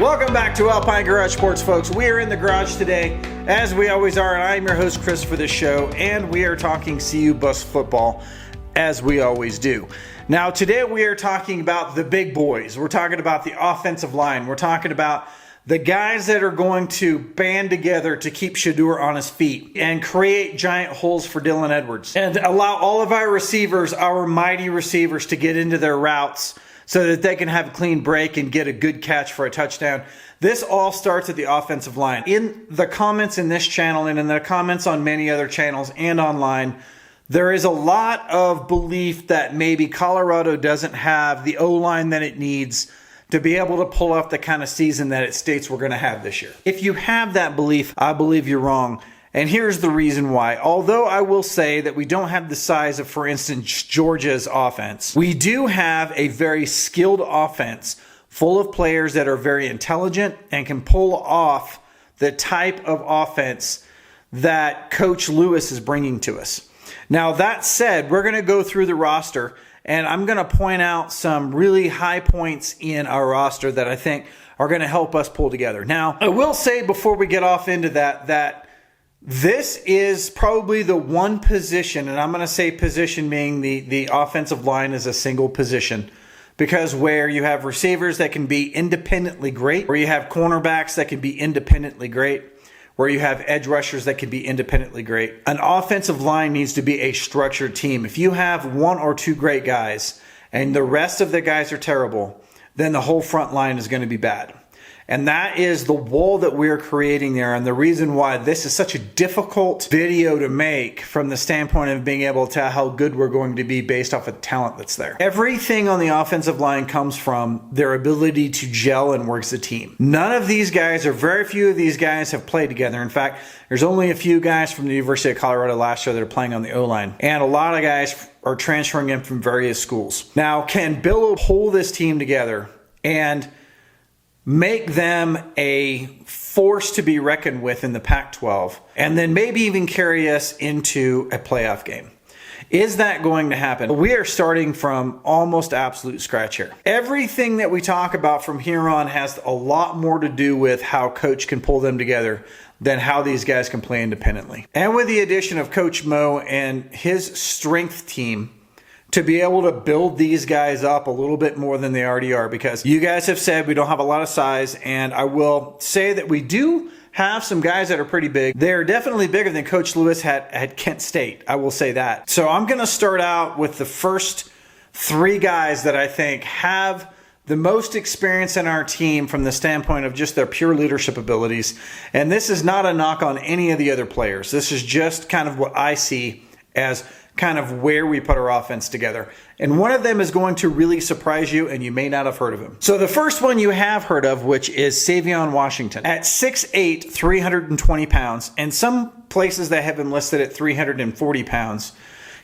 Welcome back to Alpine Garage Sports, folks. We are in the garage today, as we always are, and I'm your host, Chris, for this show, and we are talking CU Bus football, as we always do. Now, today we are talking about the big boys. We're talking about the offensive line. We're talking about the guys that are going to band together to keep Shedeur on his feet and create giant holes for Dylan Edwards and allow all of our receivers, our mighty receivers, to get into their routes so that they can have a clean break and get a good catch for a touchdown. This all starts at the offensive line. In the comments in this channel and in the comments on many other channels and online, there is a lot of belief that maybe Colorado doesn't have the O-line that it needs to be able to pull off the kind of season that it states we're going to have this year. If you have that belief, I believe you're wrong. And here's the reason why. Although I will say that we don't have the size of, for instance, Georgia's offense, we do have a very skilled offense full of players that are very intelligent and can pull off the type of offense that Coach Lewis is bringing to us. Now, that said, we're going to go through the roster, and I'm going to point out some really high points in our roster that I think are going to help us pull together. Now, I will say before we get off into that this is probably the one position, and I'm going to say position being the offensive line is a single position, because where you have receivers that can be independently great, where you have cornerbacks that can be independently great, where you have edge rushers that can be independently great. An offensive line needs to be a structured team. If you have one or two great guys and the rest of the guys are terrible, then the whole front line is going to be bad. And that is the wall that we're creating there, and the reason why this is such a difficult video to make from the standpoint of being able to tell how good we're going to be based off of the talent that's there. Everything on the offensive line comes from their ability to gel and work as a team. None of these guys, or very few of these guys, have played together. In fact, there's only a few guys from the University of Colorado last year that are playing on the O-line, and a lot of guys are transferring in from various schools. Now, can Bill pull this team together and make them a force to be reckoned with in the Pac-12, and then maybe even carry us into a playoff game? Is that going to happen? We are starting from almost absolute scratch here. Everything that we talk about from here on has a lot more to do with how Coach can pull them together than how these guys can play independently. And with the addition of Coach Mo and his strength team, to be able to build these guys up a little bit more than they already are, because you guys have said we don't have a lot of size, and I will say that we do have some guys that are pretty big. They're definitely bigger than Coach Lewis had at Kent State, I will say that. So I'm going to start out with the first three guys that I think have the most experience in our team from the standpoint of just their pure leadership abilities. And this is not a knock on any of the other players. This is just kind of what I see as kind of where we put our offense together. And one of them is going to really surprise you, and you may not have heard of him. So the first one you have heard of, which is Savion Washington. At 6'8", 320 pounds, and some places that have him listed at 340 pounds.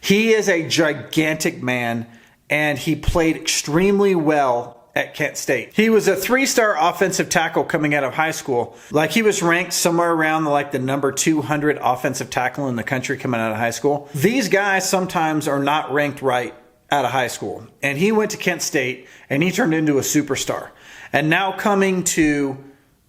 He is a gigantic man, and he played extremely well at Kent State. He was a 3-star offensive tackle coming out of high school. Like, he was ranked somewhere around the number 200 offensive tackle in the country coming out of high school. These guys sometimes are not ranked right out of high school. And he went to Kent State and he turned into a superstar. And now coming to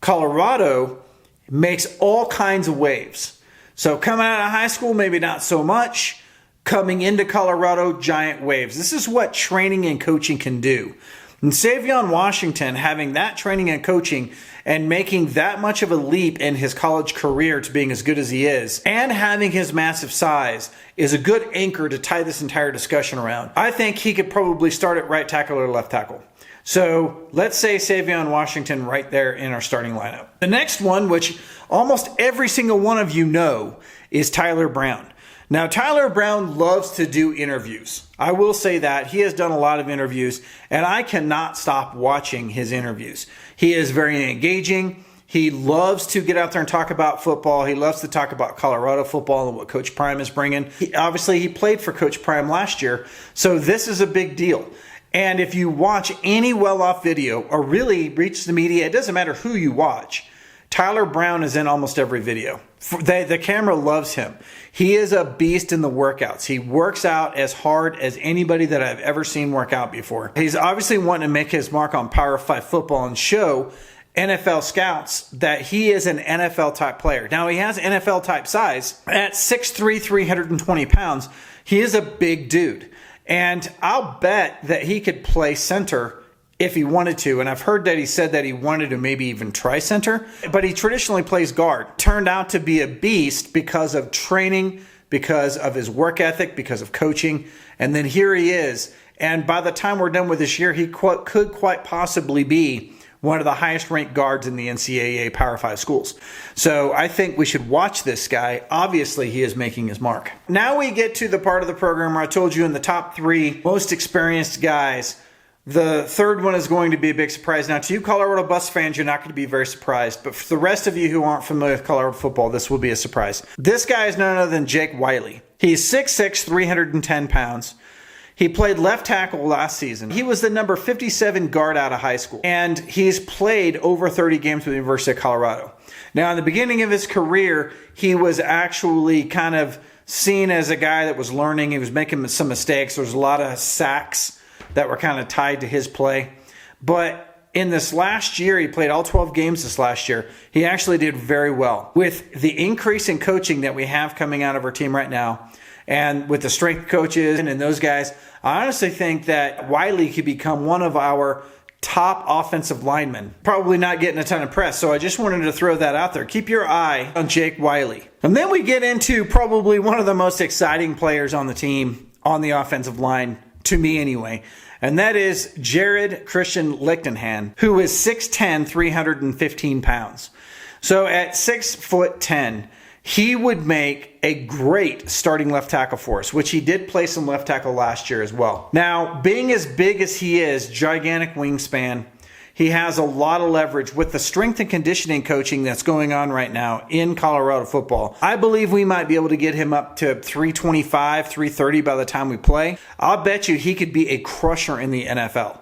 Colorado makes all kinds of waves. So coming out of high school, maybe not so much. Coming into Colorado, giant waves. This is what training and coaching can do. And Savion Washington, having that training and coaching and making that much of a leap in his college career to being as good as he is, and having his massive size, is a good anchor to tie this entire discussion around. I think he could probably start at right tackle or left tackle. So let's say Savion Washington right there in our starting lineup. The next one, which almost every single one of you know, is Tyler Brown. Now, Tyler Brown loves to do interviews. I will say that. He has done a lot of interviews, and I cannot stop watching his interviews. He is very engaging. He loves to get out there and talk about football. He loves to talk about Colorado football and what Coach Prime is bringing. Obviously, he played for Coach Prime last year, so this is a big deal. And if you watch any well-off video, or really reach the media, it doesn't matter who you watch, Tyler Brown is in almost every video. The camera loves him. He is a beast in the workouts. He works out as hard as anybody that I've ever seen work out before. He's obviously wanting to make his mark on Power 5 football and show NFL scouts that he is an NFL type player. Now, he has NFL type size. At 6'3", 320 pounds, he is a big dude. And I'll bet that he could play center if he wanted to. And I've heard that he said that he wanted to maybe even try center. But he traditionally plays guard. Turned out to be a beast because of training, because of his work ethic, because of coaching. And then here he is. And by the time we're done with this year, he could quite possibly be one of the highest ranked guards in the NCAA Power 5 schools. So I think we should watch this guy. Obviously, he is making his mark. Now we get to the part of the program where I told you in the top 3 most experienced guys. The third one is going to be a big surprise. Now, to you Colorado Buffs fans, you're not going to be very surprised. But for the rest of you who aren't familiar with Colorado football, this will be a surprise. This guy is none other than Jake Wiley. He's 6'6", 310 pounds. He played left tackle last season. He was the number 57 guard out of high school. And he's played over 30 games with the University of Colorado. Now, in the beginning of his career, he was actually kind of seen as a guy that was learning. He was making some mistakes. There was a lot of sacks that were kind of tied to his play. But in this last year, he played all 12 games this last year. He actually did very well. With the increase in coaching that we have coming out of our team right now, and with the strength coaches and those guys, I honestly think that Wiley could become one of our top offensive linemen. Probably not getting a ton of press, so I just wanted to throw that out there. Keep your eye on Jake Wiley. And then we get into probably one of the most exciting players on the team, on the offensive line, to me anyway. And that is Gerad Christian Lichtenhan, who is 6'10", 315 pounds. So at 6'10", he would make a great starting left tackle for us, which he did play some left tackle last year as well. Now, being as big as he is, gigantic wingspan, he has a lot of leverage with the strength and conditioning coaching that's going on right now in Colorado football. I believe we might be able to get him up to 325, 330 by the time we play. I'll bet you he could be a crusher in the NFL.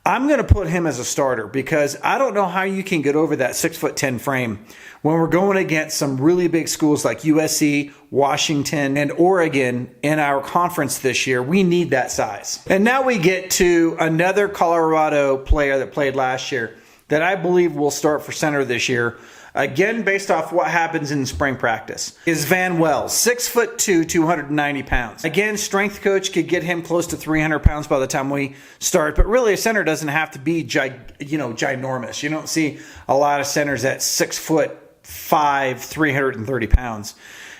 I'm going to put him as a starter because I don't know how you can get over that 6'10" frame when we're going against some really big schools like USC, Washington, and Oregon in our conference this year. We need that size. And now we get to another Colorado player that played last year that I believe will start for center this year. Again, based off what happens in spring practice, is Van Wells, 6'2", 290 pounds. Again, strength coach could get him close to 300 pounds by the time we start, but really a center doesn't have to be ginormous. You don't see a lot of centers at 6'5", 330 pounds.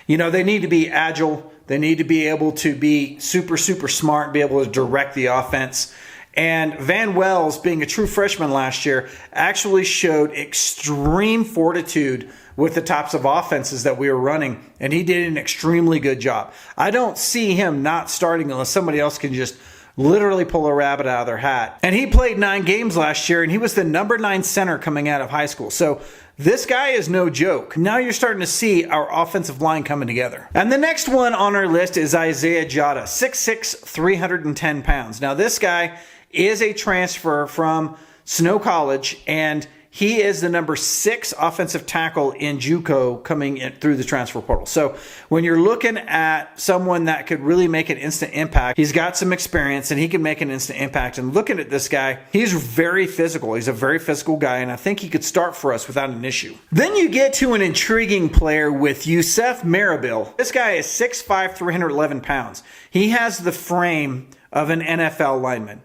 You know, they need to be agile. They need to be able to be super, super smart, be able to direct the offense. And Van Wells, being a true freshman last year, actually showed extreme fortitude with the types of offenses that we were running, and he did an extremely good job. I don't see him not starting unless somebody else can just literally pull a rabbit out of their hat. And he played 9 games last year, and he was the number 9 center coming out of high school. So this guy is no joke. Now you're starting to see our offensive line coming together. And the next one on our list is Isaiah Jatta, 6'6", 310 pounds. Now this guy is a transfer from Snow College, and he is the number 6 offensive tackle in JUCO coming in through the transfer portal. So when you're looking at someone that could really make an instant impact, he's got some experience and he can make an instant impact. And looking at this guy, he's very physical. He's a very physical guy, and I think he could start for us without an issue. Then you get to an intriguing player with Yousef Mugharbil. This guy is 6'5", 311 pounds. He has the frame of an NFL lineman.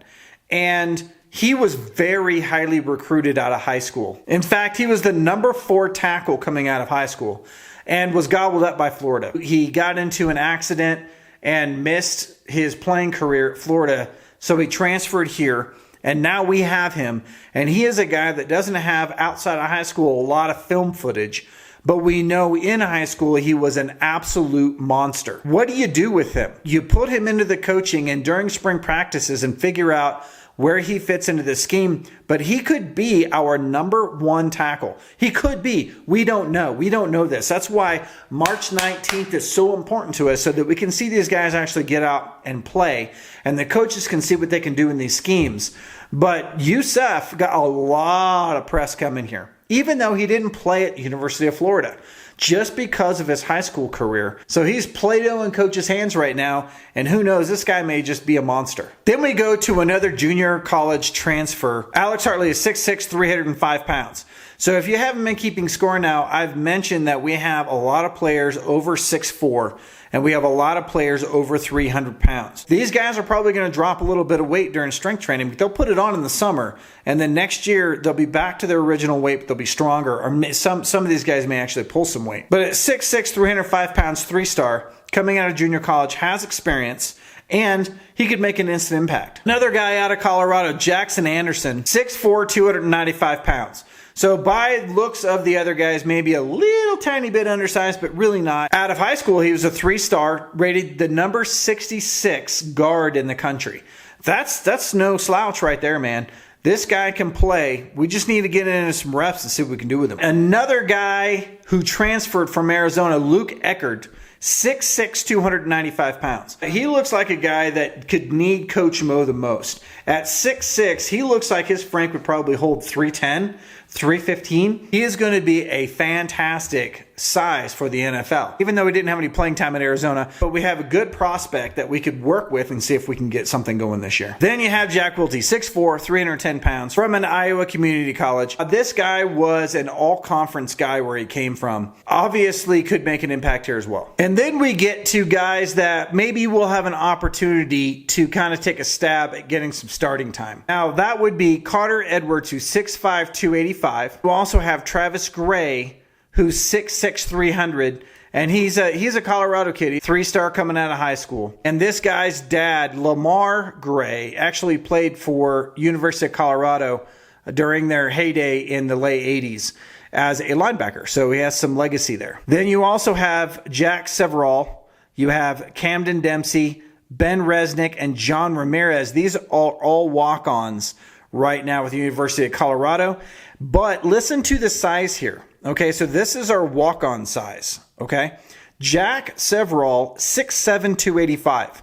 And he was very highly recruited out of high school. In fact, he was the number 4 tackle coming out of high school and was gobbled up by Florida. He got into an accident and missed his playing career at Florida, so he transferred here, and now we have him. And he is a guy that doesn't have, outside of high school, a lot of film footage, but we know in high school he was an absolute monster. What do you do with him? You put him into the coaching and during spring practices and figure out where he fits into the scheme, but he could be our number 1 tackle. He could be. We don't know. We don't know this. That's why March 19th is so important to us, so that we can see these guys actually get out and play, and the coaches can see what they can do in these schemes. But Yousef got a lot of press coming here, even though he didn't play at the University of Florida, just because of his high school career. So he's Play-Doh in coach's hands right now, and who knows, this guy may just be a monster. Then we go to another junior college transfer. Alex Hartley is 6'6", 305 pounds. So if you haven't been keeping score now, I've mentioned that we have a lot of players over 6'4", and we have a lot of players over 300 pounds. These guys are probably going to drop a little bit of weight during strength training, but they'll put it on in the summer, and then next year they'll be back to their original weight, but they'll be stronger, or some of these guys may actually pull some weight. But at 6'6", 305 pounds, 3-star, coming out of junior college, has experience, and he could make an instant impact. Another guy out of Colorado, Jackson Anderson, 6'4", 295 pounds. So by looks of the other guys, maybe a little tiny bit undersized, but really not. Out of high school, he was a 3-star, rated the number 66 guard in the country. That's no slouch right there, man. This guy can play. We just need to get into some reps and see what we can do with him. Another guy who transferred from Arizona, Luke Eckardt, 6'6", 295 pounds. He looks like a guy that could need Coach Mo the most. At 6'6", he looks like his Frank would probably hold 310, 315. He is going to be a fantastic size for the NFL. Even though he didn't have any playing time at Arizona, but we have a good prospect that we could work with and see if we can get something going this year. Then you have Jack Wilty, 6'4", 310 pounds, from an Iowa community college. This guy was an all-conference guy where he came from. Obviously could make an impact here as well. And then we get to guys that maybe will have an opportunity to kind of take a stab at getting some starting time. Now that would be Carter Edwards, who's 6'5", 285. We also have Travis Gray, who's 6'6", 300, and he's a Colorado kid. 3-star coming out of high school. And this guy's dad, Lamar Gray, actually played for University of Colorado during their heyday in the late 80s as a linebacker. So he has some legacy there. Then you also have Jack Severall. You have Camden Dempsey, Ben Reznik, and John Ramirez. These are all walk-ons right now with the University of Colorado. But listen to the size here. Okay, so this is our walk-on size, okay? Jack Severall, 6'7", 285.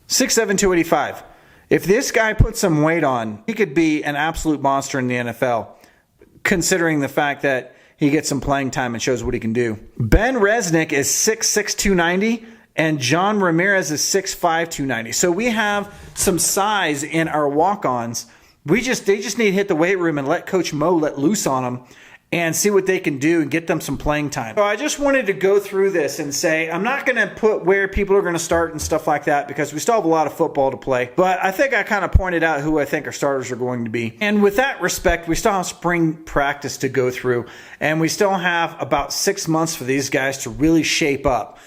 6'7", 285. If this guy puts some weight on, he could be an absolute monster in the NFL, considering the fact that he gets some playing time and shows what he can do. Ben Reznik is 6'6", 290, and John Ramirez is 6'5", 290. So we have some size in our walk-ons. They just need to hit the weight room and let Coach Mo let loose on them and see what they can do and get them some playing time. So I just wanted to go through this and say I'm not going to put where people are going to start and stuff like that because we still have a lot of football to play. But I think I kind of pointed out who I think our starters are going to be. And with that respect, we still have spring practice to go through. And we still have about 6 months for these guys to really shape up.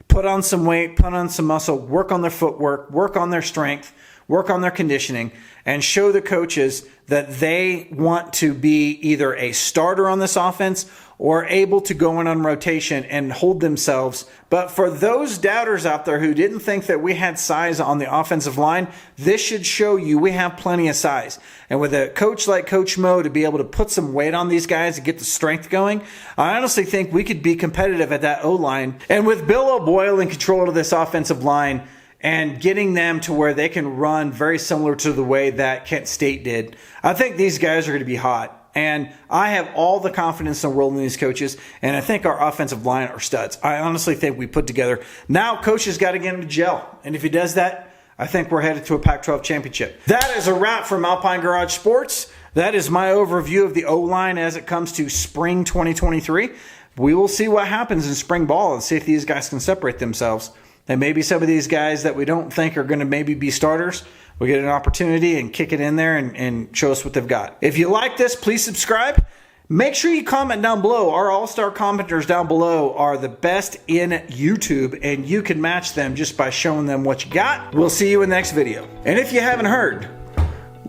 Put on some weight, put on some muscle, work on their footwork, work on their strength, work on their conditioning, and show the coaches that they want to be either a starter on this offense or able to go in on rotation and hold themselves. But for those doubters out there who didn't think that we had size on the offensive line, this should show you we have plenty of size. And with a coach like Coach Mo to be able to put some weight on these guys and get the strength going, I honestly think we could be competitive at that O-line. And with Bill O'Boyle in control of this offensive line, and getting them to where they can run very similar to the way that Kent State did, I think these guys are going to be hot. And I have all the confidence in the world in these coaches, and I think our offensive line are studs. I honestly think we put together. Now Coach has got to get him to gel, and if he does that, I think we're headed to a Pac-12 championship. That is a wrap from Alpine Garage Sports. That is my overview of the O-line as it comes to spring 2023. We will see what happens in spring ball and see if these guys can separate themselves. And maybe some of these guys that we don't think are going to maybe be starters, we get an opportunity and kick it in there and show us what they've got. If you like this, please subscribe. Make sure you comment down below. Our all-star commenters down below are the best in YouTube, and you can match them just by showing them what you got. We'll see you in the next video. And if you haven't heard,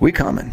we coming.